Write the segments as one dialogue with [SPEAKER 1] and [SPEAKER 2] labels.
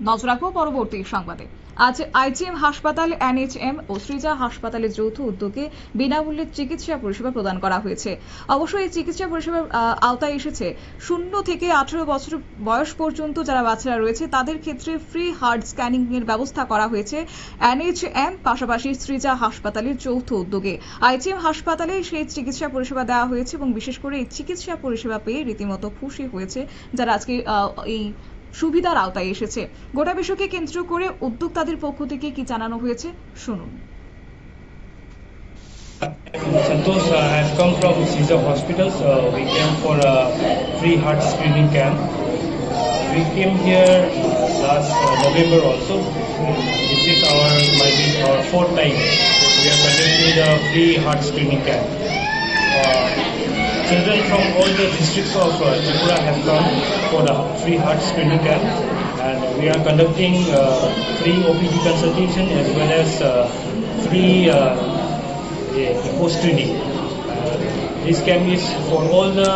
[SPEAKER 1] নজর রাখবো পরবর্তী সংবাদে। আজ আইজিএম হাসপাতাল, এনএইচএম ও সৃজা হাসপাতালের যৌথ উদ্যোগে বিনামূল্যে চিকিৎসা পরিষেবা প্রদান করা হয়েছে। অবশ্যই এই চিকিৎসা পরিষেবার আওতায় এসেছে 0 থেকে 18 বছর বয়স পর্যন্ত যারা বাচ্চারা রয়েছে তাদের ক্ষেত্রে ফ্রি হার্ট স্ক্যানিং এর ব্যবস্থা করা হয়েছে এনএইচএম পাশাপাশি সৃজা হাসপাতালের যৌথ উদ্যোগে। আইজিএম হাসপাতালে সেই চিকিৎসা পরিষেবা দেওয়া হয়েছে এবং বিশেষ করে এই চিকিৎসা পরিষেবা পেয়ে রীতিমতো খুশি হয়েছে যারা আজকে এই সুবিধার আওতায় এসেছে। গোটা বিষয়কে কেন্দ্র করে উদ্যোক্তাদের পক্ষ থেকে কি জানানো হয়েছে শুনুন।
[SPEAKER 2] Santosh, I have come from Caesar Hospitals. We came for a free heart screening camp. We came here last November also. This is might be our fourth time we are conducting the free heart screening camp. Children from all the districts of Tripura have come for the free heart screening camp, and we are conducting free OPD consultation as well as free echo screening. This camp is for all the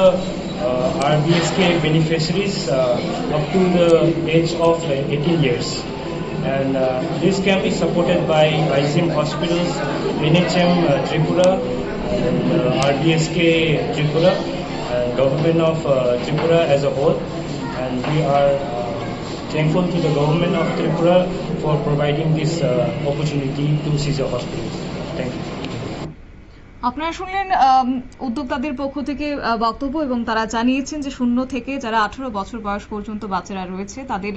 [SPEAKER 2] RBSK beneficiaries up to the age of 18 years. And this camp is supported by IGM Hospitals, NHM Tripura, and RBSK Tripura, and government of Tripura as a whole. And we are thankful to the government of Tripura for providing this opportunity to Caesar Hospitals. Thank you.
[SPEAKER 1] আপনারা শুনলেন উদ্যোক্তাদের পক্ষ থেকে বক্তব্য এবং তারা জানিয়েছেন যে 0 থেকে যারা 18 বছর বয়স পর্যন্ত বাচ্চারা রয়েছে তাদের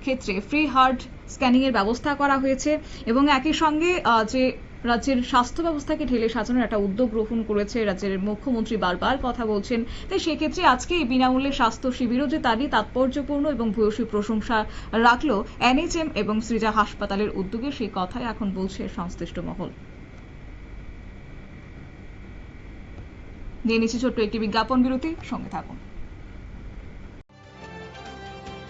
[SPEAKER 1] ক্ষেত্রে ফ্রি হার্ট স্ক্যানিং এর ব্যবস্থা করা হয়েছে এবং একই সঙ্গে যে রাজ্যের স্বাস্থ্য ব্যবস্থাকে ঢেলে সাজানোর একটা উদ্যোগ গ্রহণ করেছে রাজ্যের মুখ্যমন্ত্রী বারবার কথা বলছেন। তাই সেক্ষেত্রে আজকে এই বিনামূল্যে স্বাস্থ্য শিবিরও যে তারই তাৎপর্যপূর্ণ এবং ভূয়সী প্রশংসা রাখলো এনএইচএম এবং সৃজা হাসপাতালের উদ্যোগে, সেই কথাই এখন বলছে সংশ্লিষ্ট মহল। নিয়ে নিচ্ছি ছোট্ট একটি বিজ্ঞাপন বিরতি, সঙ্গে থাকুন।